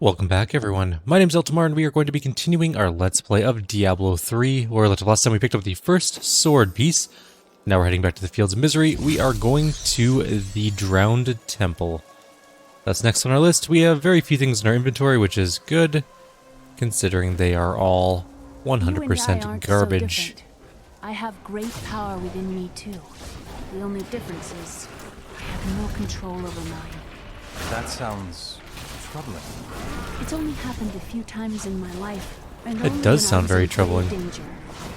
Welcome back everyone, my name's Eltimar and we are going to be continuing our Let's Play of Diablo 3, where last time we picked up the first sword piece. Now we're heading back to the Fields of Misery. We are going to the Drowned Temple. That's next on our list. We have very few things in our inventory, which is good, considering they are all 100% garbage. So I have great power within me too. The only difference is I have no control over mine. That sounds troubling. It's only happened a few times in my life. And it does sound very troubling. Danger.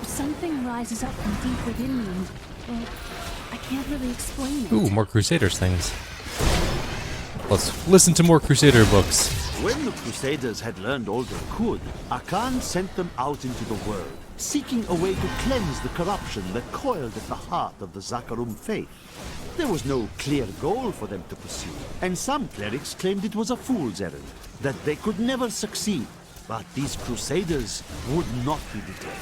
Something rises up from deep within me and, well, I can't really explain it. Ooh, more Crusaders things. Let's listen to more Crusader books. When the Crusaders had learned all they could, Akan sent them out into the world, seeking a way to cleanse the corruption that coiled at the heart of the Zakarum faith. There was no clear goal for them to pursue, and some clerics claimed it was a fool's errand, that they could never succeed. But these Crusaders would not be deterred.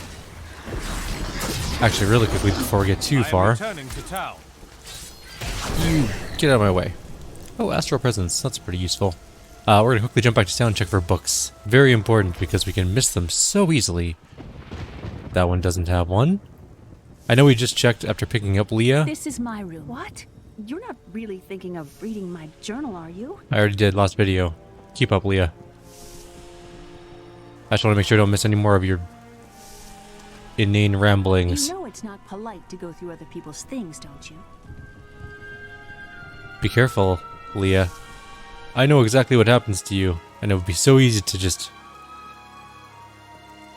Actually, really quickly before we get too far, you get out of my way. Oh, Astral Presence, that's pretty useful. We're going to quickly jump back to town and check for books. Very important because we can miss them so easily. That one doesn't have one. I know we just checked after picking up Leah. This is my room. What? You're not really thinking of reading my journal, are you? I already did last video. Keep up, Leah. I just want to make sure I don't miss any more of your inane ramblings. You know it's not polite to go through other people's things, don't you? Be careful, Leah. I know exactly what happens to you, and it would be so easy to just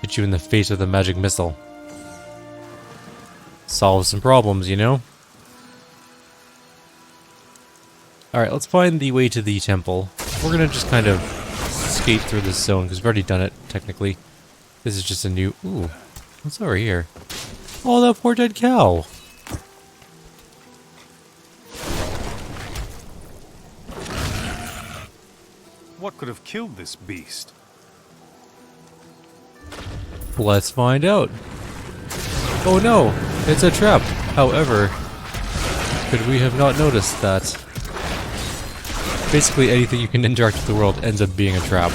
hit you in the face with a magic missile. Solve some problems, you know? Alright, let's find the way to the temple. We're gonna just kind of skate through this zone, because we've already done it, technically. This is just a new... Ooh, what's over here? Oh, that poor dead cow! What could have killed this beast? Let's find out. Oh no, it's a trap. However, could we have not noticed that? Basically anything you can interact with the world ends up being a trap.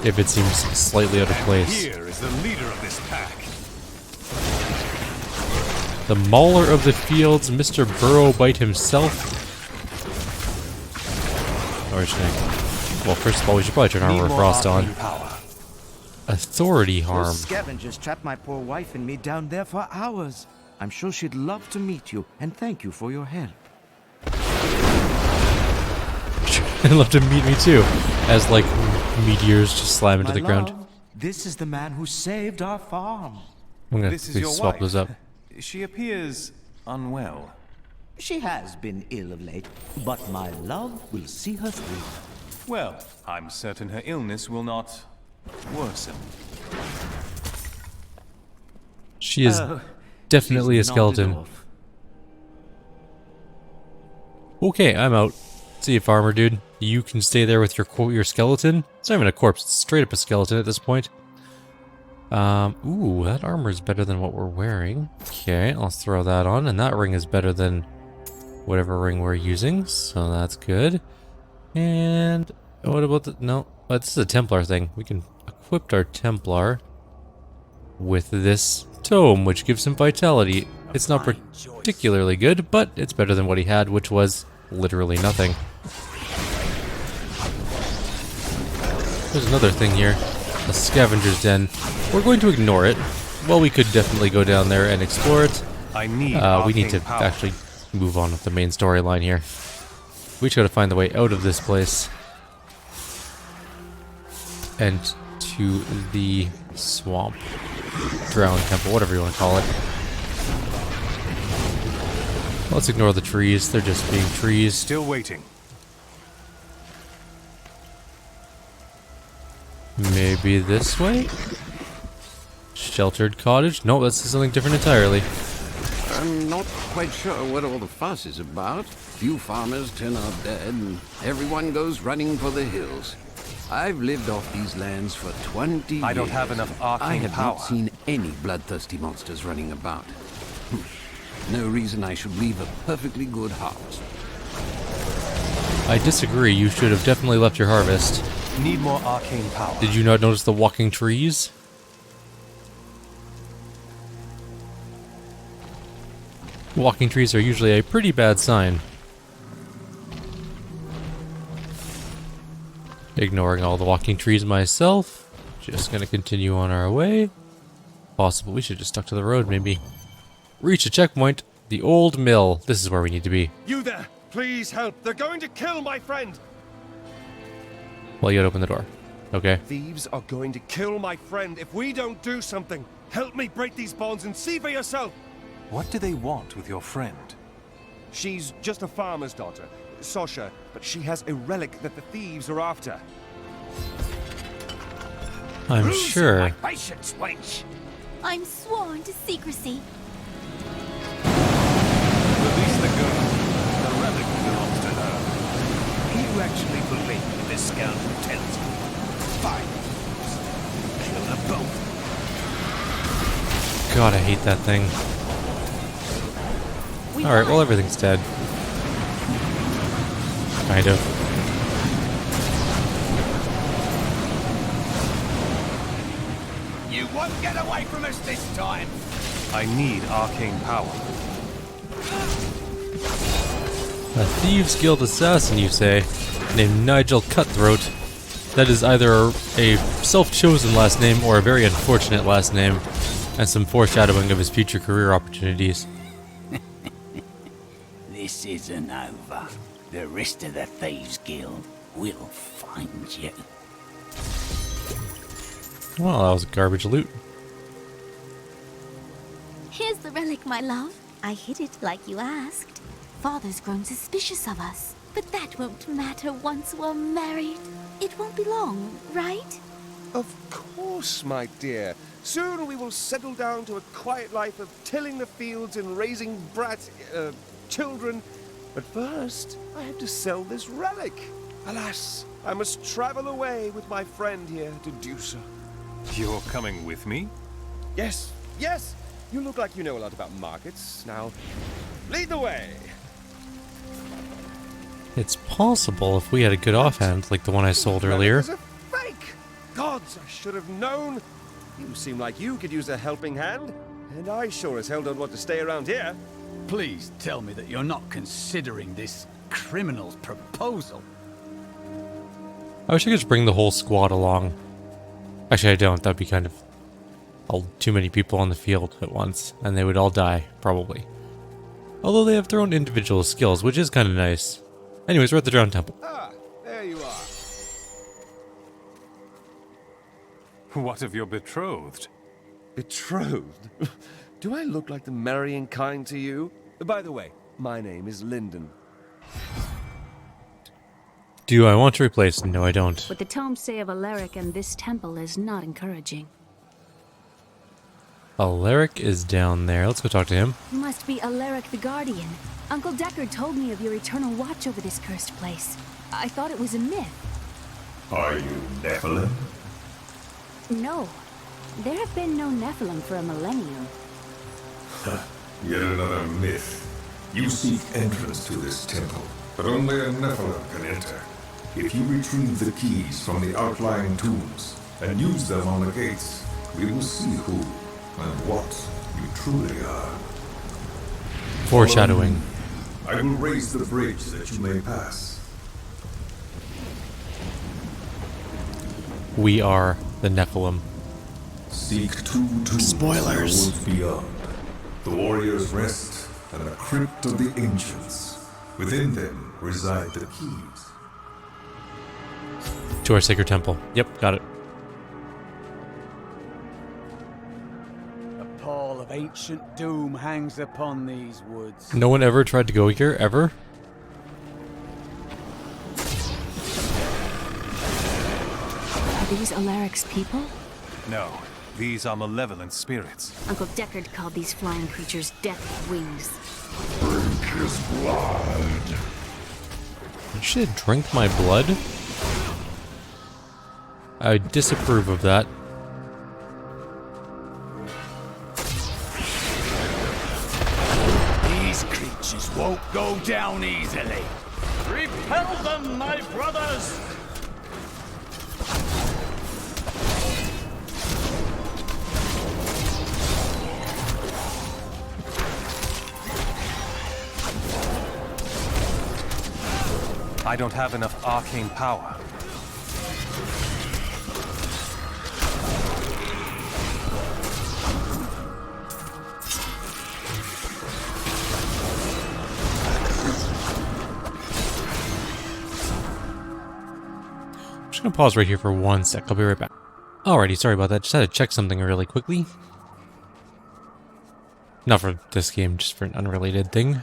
If it seems slightly out of place. Here is the leader of this pack. The Mauler of the Fields, Mr. Burrowbite himself. Well, first of all, we should probably turn Armor of Frost on. Authority harm. Those scavengers trapped my poor wife and me down there for hours. I'm sure she'd love to meet you, and thank you for your help. I'd love to meet me too, as like meteors just slam into the ground. This is the man who saved our farm. I'm gonna This is your swap wife. those up. She appears unwell. She has been ill of late, but my love will see her through. Well, I'm certain her illness will not worsen. She is definitely a skeleton. Okay, I'm out. See you, farmer dude. You can stay there with your skeleton. It's not even a corpse, it's straight up a skeleton at this point. Ooh, that armor is better than what we're wearing. Okay, let's throw that on, and that ring is better than whatever ring we're using, so that's good. And what about the... No, this is a Templar thing. We can equip our Templar with this tome, which gives him vitality. It's not particularly good, but it's better than what he had, which was literally nothing. There's another thing here. A scavenger's den. We're going to ignore it. Well, we could definitely go down there and explore it. I need we need to actually move on with the main storyline here. We just gotta find the way out of this place. And to the swamp. Drowned Temple, whatever you want to call it. Let's ignore the trees, they're just being trees. Still waiting. Maybe this way? Sheltered cottage? No, that's something different entirely. I'm not quite sure what all the fuss is about. Few farmers turn up dead, and everyone goes running for the hills. I've lived off these lands for 20 years. I don't have enough arcane I have power. not seen any bloodthirsty monsters running about. No reason I should leave a perfectly good harvest. I disagree. You should have definitely left your harvest. Need more arcane power. Did you not notice the walking trees? Walking trees are usually a pretty bad sign. Ignoring all the walking trees myself. Just gonna continue on our way. Possible we should just stuck to the road, maybe. Reach a checkpoint. The old mill. This is where we need to be. You there! Please help! They're going to kill my friend! Well, you gotta open the door. Okay. Thieves are going to kill my friend if we don't do something! Help me break these bonds and see for yourself! What do they want with your friend? She's just a farmer's daughter, Sasha, but she has a relic that the thieves are after. I'm sure. Patience, wench! I'm sworn to secrecy. Release the girl. The relic belongs to her. You actually believe in this scoundrel tells you? Fine. Kill them both. God, I hate that thing. Alright, well, everything's dead. Kind of. You won't get away from us this time! I need arcane power. A Thieves Guild assassin, you say, named Nigel Cutthroat. That is either a self-chosen last name or a very unfortunate last name, and some foreshadowing of his future career opportunities. This isn't over. The rest of the Thieves Guild will find you. Well, that was garbage loot. Here's the relic, my love. I hid it like you asked. Father's grown suspicious of us, but that won't matter once we're married. It won't be long, right? Of course, my dear. Soon we will settle down to a quiet life of tilling the fields and raising children. But first, I have to sell this relic. Alas, I must travel away with my friend here to do so. You're coming with me? Yes, yes! You look like you know a lot about markets. Now, lead the way! It's possible if we had a good offhand like the one I sold earlier. It's a fake! Gods, I should have known! You seem like you could use a helping hand. And I sure as hell don't want to stay around here. Please tell me that you're not considering this criminal's proposal. I wish I could just bring the whole squad along. Actually, I don't. That'd be kind of too many people on the field at once, and they would all die, probably. Although they have their own individual skills, which is kind of nice. Anyways, we're at the Drowned Temple. Ah, there you are. What of your betrothed? Betrothed? Do I look like the marrying kind to you? By the way, my name is Lyndon. Do I want to replace? No, I don't. What the tomes say of Alaric and this temple is not encouraging. Alaric is down there. Let's go talk to him. You must be Alaric the Guardian. Uncle Deckard told me of your eternal watch over this cursed place. I thought it was a myth. Are you Nephilim? No. There have been no Nephilim for a millennium. Yet another myth. You seek entrance to this temple, but only a Nephilim can enter. If you retrieve the keys from the outlying tombs and use them on the gates, we will see who and what you truly are. Foreshadowing. I will raise the bridge that you may pass. We are the Nephilim. Seek two tombs. Spoilers. In the woods beyond. The warrior's rest and the crypt of the ancients. Within them reside the keys. To our sacred temple. Yep, got it. A pall of ancient doom hangs upon these woods. No one ever tried to go here, ever? Are these Alaric's people? No, these are malevolent spirits. Uncle Deckard called these flying creatures death wings. Drink his blood. You should drink my blood? I disapprove of that. These creatures won't go down easily. Repel them, my brothers! I don't have enough arcane power. I'm just gonna pause right here for 1 sec. I'll be right back. Alrighty, sorry about that. Just had to check something really quickly. Not for this game, just for an unrelated thing.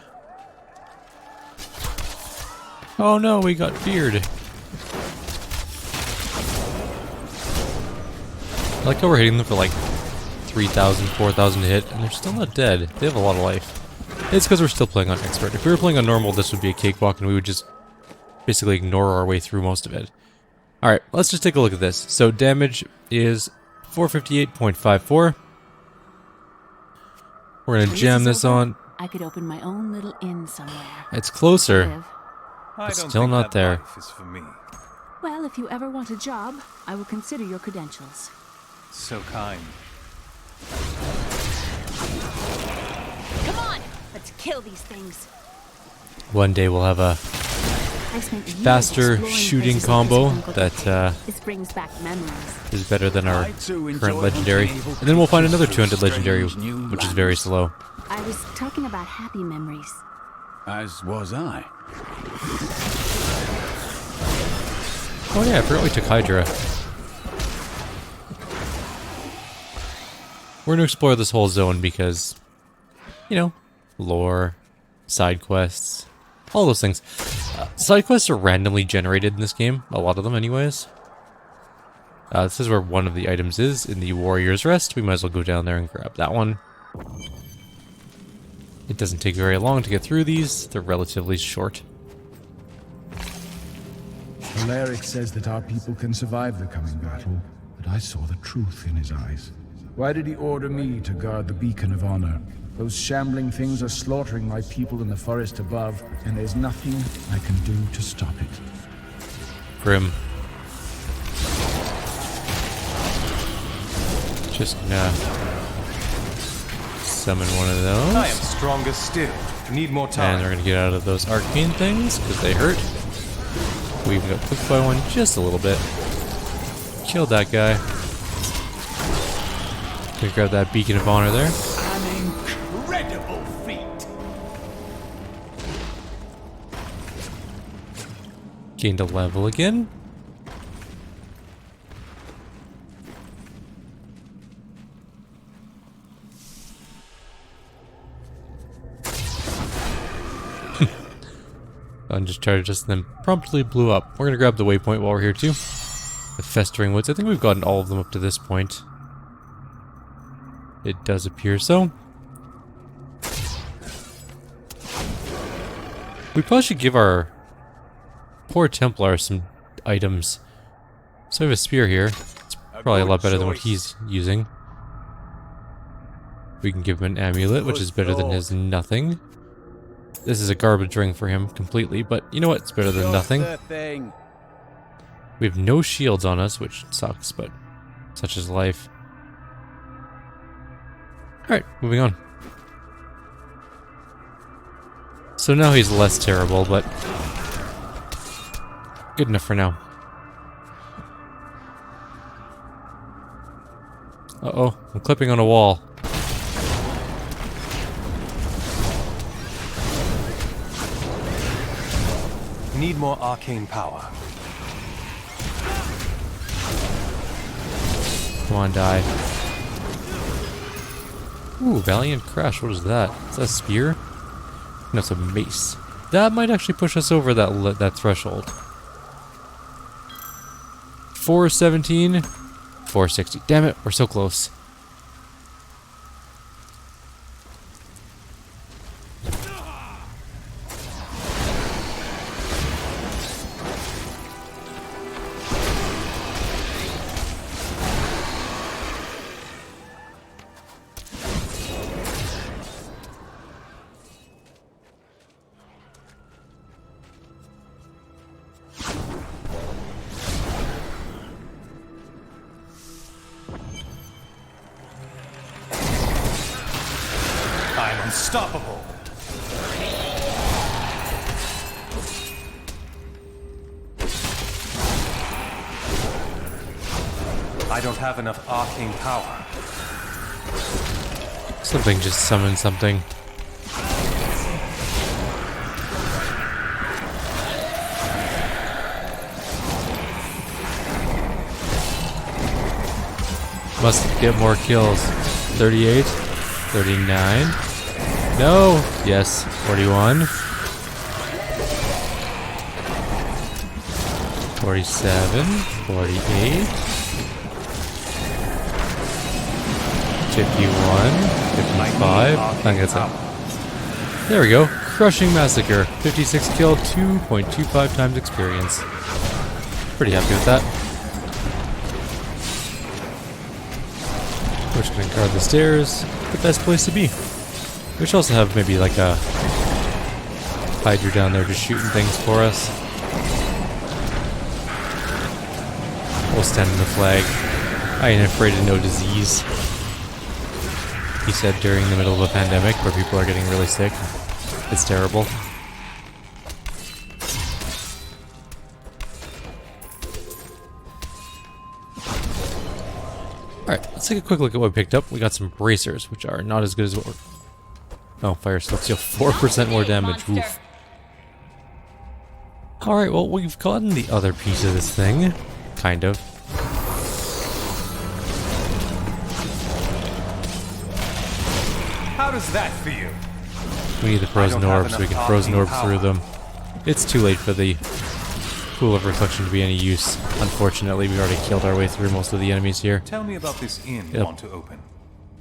Oh no, we got feared. I like how we're hitting them for like 3,000, 4,000 to hit, and they're still not dead. They have a lot of life. It's because we're still playing on expert. If we were playing on normal, this would be a cakewalk, and we would just basically ignore our way through most of it. Alright, let's just take a look at this. So damage is 458.54. We're gonna jam this on. I could open my own little inn somewhere. It's closer. Live. But still not there. Life is for me. Well, if you ever want a job, I will consider your credentials. So kind. Come on, let's kill these things. One day we'll have a I spent years faster exploring shooting places combo like this that This brings back memories. is better than our current legendary. And then we'll find another 200 legendary, which is very slow. I was talking about happy memories. As was I. Oh yeah, I forgot we took Hydra. We're gonna explore this whole zone because, you know, lore, side quests, all those things. Side quests are randomly generated in this game, a lot of them anyways. This is where one of the items is, in the Warrior's Rest. We might as well go down there and grab that one. It doesn't take very long to get through these, they're relatively short. Alaric says that our people can survive the coming battle, but I saw the truth in his eyes. Why did he order me to guard the beacon of honor? Those shambling things are slaughtering my people in the forest above, and there's nothing I can do to stop it. Grim. Just gonna summon one of those. I am stronger still. Need more time. And we're gonna get out of those arcane things, because they hurt. We even got quick by one just a little bit. Killed that guy. Gonna grab that beacon of honor there. An incredible feat. Gained a level again. Undischarged us and then promptly blew up. We're gonna grab the waypoint while we're here too. The Festering Woods. I think we've gotten all of them up to this point. It does appear so. We probably should give our poor Templar some items. So we have a spear here. It's probably a lot better than what he's using. We can give him an amulet, which is better than his nothing. This is a garbage ring for him completely, but you know what? It's better than nothing. We have no shields on us, which sucks, but such is life. Alright, moving on. So now he's less terrible, but good enough for now. Uh-oh, I'm clipping on a wall. Need more arcane power. Come on, die. Ooh, Valiant Crash, what is that? Is that a spear? No, it's a mace. That might actually push us over that threshold. 417, 460. Damn it, we're so close. unstoppable. I don't have enough arcane power. Something just summoned something. Must get more kills. 38, 39. No. Yes. 41. 47, 48. 51, 55. I think that's it. There we go. Crushing Massacre. 56 kill, 2.25 times experience. Pretty happy with that. We're just gonna guard the stairs. The best place to be. We should also have maybe like a Hydra down there just shooting things for us. We'll stand in the flag. I ain't afraid of no disease. He said during the middle of a pandemic where people are getting really sick. It's terrible. Alright, let's take a quick look at what we picked up. We got some bracers, which are not as good as what we're... Oh, fire slopes deal 4% more damage. Oof. Alright, well, we've gotten the other piece of this thing. Kind of. How does that feel? We need the frozen orbs so we can frozen orb through them. It's too late for the pool of reflection to be any use. Unfortunately, we've already killed our way through most of the enemies here. Tell me about this inn you want to open.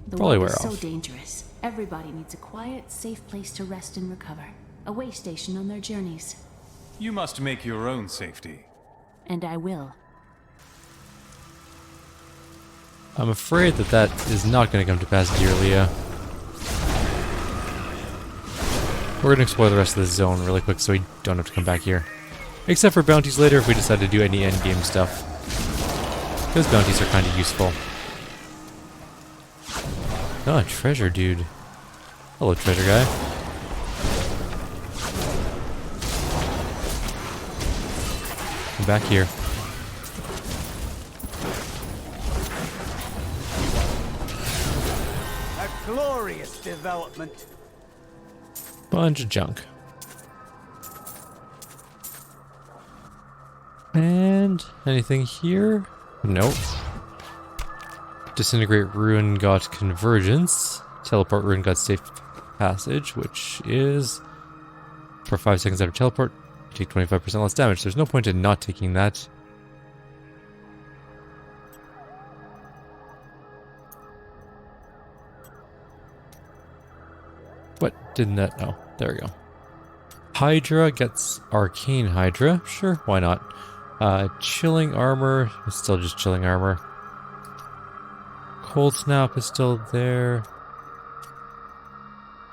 The Probably world wear is so off. dangerous. Everybody needs a quiet, safe place to rest and recover. A way station on their journeys. You must make your own safety. And I will. I'm afraid that that is not going to come to pass, dear Leah. We're going to explore the rest of this zone really quick so we don't have to come back here. Except for bounties later if we decide to do any endgame stuff. Those bounties are kind of useful. Oh, treasure dude. Hello, treasure guy. Come back here. A glorious development. Bunch of junk. And anything here? Nope. Disintegrate Ruin got Convergence. Teleport Ruin got Safe Passage, which is for 5 seconds after teleport, you take 25% less damage. There's no point in not taking that. What didn't that? Oh, there we go. Hydra gets Arcane Hydra. Sure, why not? Chilling Armor is still just Chilling Armor. Cold Snap is still there.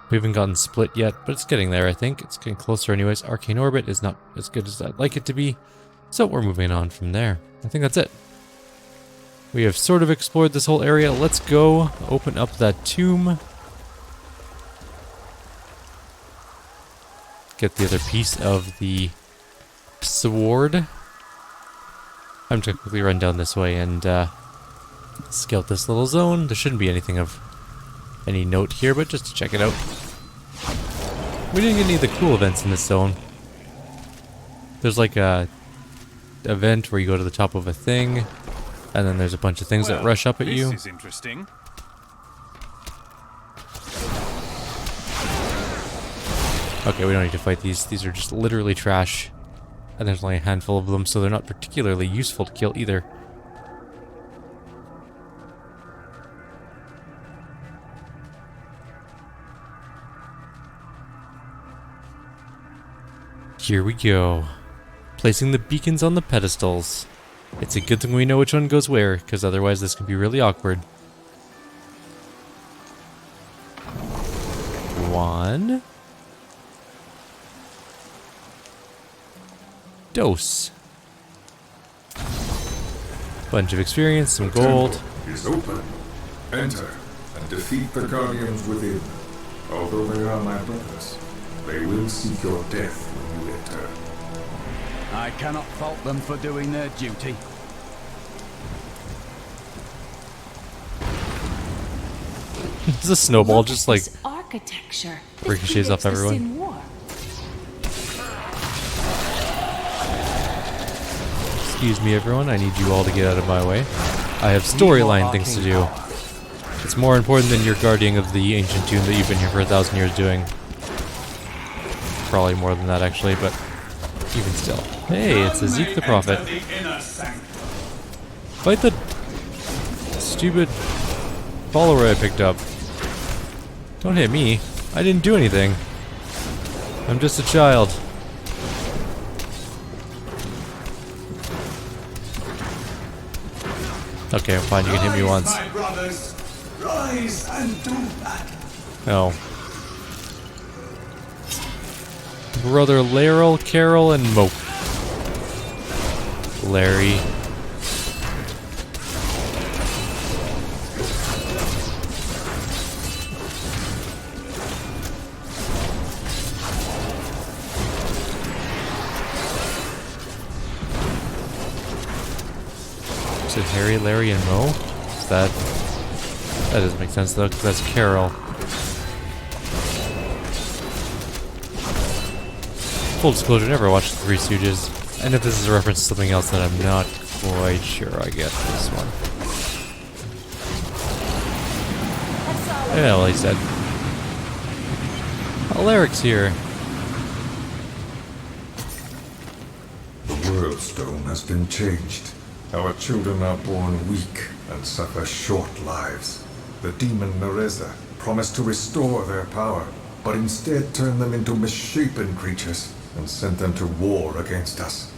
We haven't gotten Split yet, but it's getting there, I think. It's getting closer anyways. Arcane Orbit is not as good as I'd like it to be, so we're moving on from there. I think that's it. We have sort of explored this whole area. Let's go open up that tomb. Get the other piece of the sword. I'm just gonna quickly run down this way and scout this little zone. There shouldn't be anything of any note here, but just to check it out. We didn't get any of the cool events in this zone. There's like a event where you go to the top of a thing, and then there's a bunch of things that rush up at you. This is interesting. Okay, we don't need to fight these. These are just literally trash. And there's only a handful of them, so they're not particularly useful to kill either. Here we go. Placing the beacons on the pedestals. It's a good thing we know which one goes where, because otherwise this can be really awkward. 1. Dose. Bunch of experience, some gold. The temple is open. Enter and defeat the guardians within. Although they are my brothers, they will seek your death when you enter. I cannot fault them for doing their duty. Is a snowball just like This architecture. ricochets off everyone? In war. Excuse me, everyone. I need you all to get out of my way. I have storyline things to do. It's more important than your guarding of the ancient tomb that you've been here for 1,000 years doing. Probably more than that, actually, but even still. Hey, it's Zeke the Prophet. Fight the stupid follower I picked up. Don't hit me. I didn't do anything. I'm just a child. Okay, fine, you can hit me once. My brothers, rise and do battle. Oh. Brother Laryl, Carol, and Mope. Larry. Is it Harry, Larry, and Mo? Is that... That doesn't make sense though, because that's Carol. Full disclosure, never watched The Three Stooges. And if this is a reference to something else, then I'm not quite sure I get this one. Yeah, well, he said. Alaric's here. The world stone has been changed. Our children are born weak and suffer short lives. The demon Nereza promised to restore their power, but instead turned them into misshapen creatures and sent them to war against us.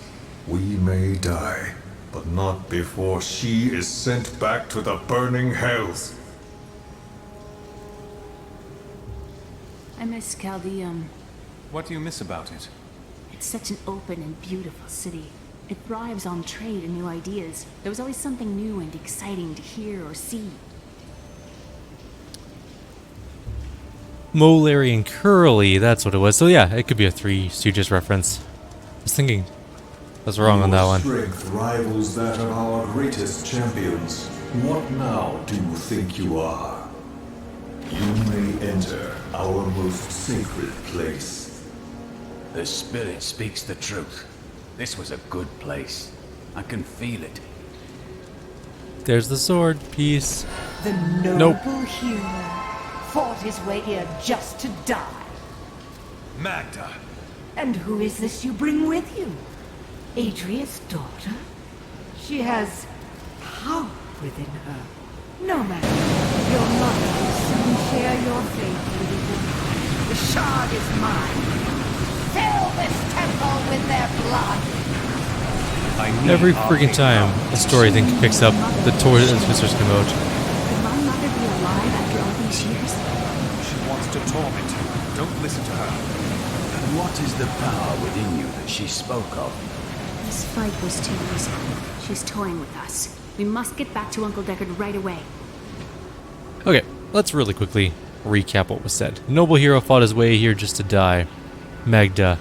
We may die, but not before she is sent back to the burning hells. I miss Chaldeum. What do you miss about it? It's such an open and beautiful city. It thrives on trade and new ideas. There was always something new and exciting to hear or see. Mo, Larry, and Curly, that's what it was. So yeah, it could be a Three Stooges reference. I was thinking I was wrong on that one. Your strength rivals that of our greatest champions. What now do you think you are? You may enter our most sacred place. The spirit speaks the truth. This was a good place. I can feel it. There's the sword piece. The noble hero fought his way here just to die. Magda! And who is this you bring with you? Adria's daughter? She has power within her. No matter, your mother will soon share your fate with you. The shard is mine. Fill this temple with their blood. Every freaking time a story thing picks up, the toilet and sisters come out. Could my mother be alive after all these years? She wants to torment you. Don't listen to her. And what is the power within you that she spoke of? This fight was too easy. She's toying with us. We must get back to Uncle Deckard right away. Okay, let's really quickly recap what was said. Noble hero fought his way here just to die. Magda.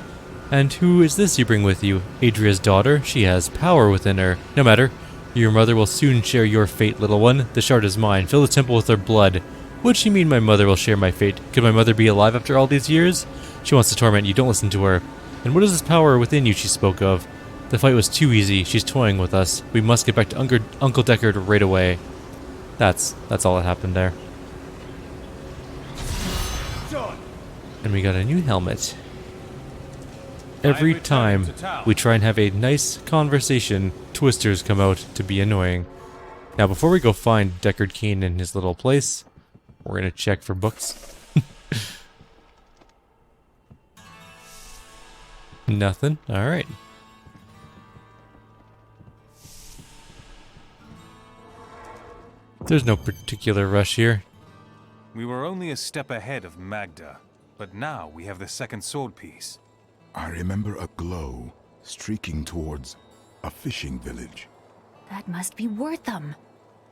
And who is this you bring with you? Adria's daughter? She has power within her. No matter. Your mother will soon share your fate, little one. The shard is mine. Fill the temple with her blood. What'd she mean my mother will share my fate? Could my mother be alive after all these years? She wants to torment you. Don't listen to her. And what is this power within you she spoke of? The fight was too easy. She's toying with us. We must get back to Uncle Deckard right away. That's all that happened there. And we got a new helmet. Every time we try and have a nice conversation, twisters come out to be annoying. Now, before we go find Deckard Cain in his little place, we're going to check for books. Nothing? Alright. There's no particular rush here. We were only a step ahead of Magda, but now we have the second sword piece. I remember a glow streaking towards a fishing village. That must be Wortham.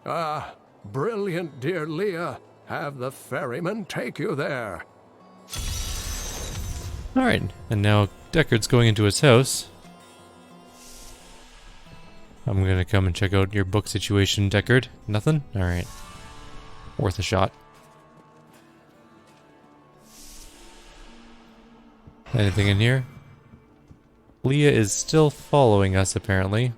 Ah, brilliant, dear Leah. Have the ferryman take you there. Alright, and now Deckard's going into his house. I'm gonna come and check out your book situation, Deckard. Nothing? Alright. Worth a shot. Anything in here? Leah is still following us, apparently.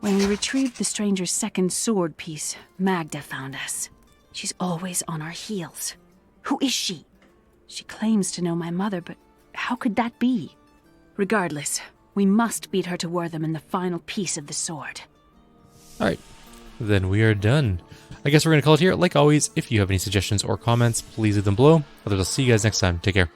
When we retrieved the stranger's second sword piece, Magda found us. She's always on our heels. Who is she? She claims to know my mother, but how could that be? Regardless, we must beat her to Wortham in the final piece of the sword. Alright, then we are done. I guess we're going to call it here. Like always, if you have any suggestions or comments, please leave them below. Otherwise, I'll see you guys next time. Take care.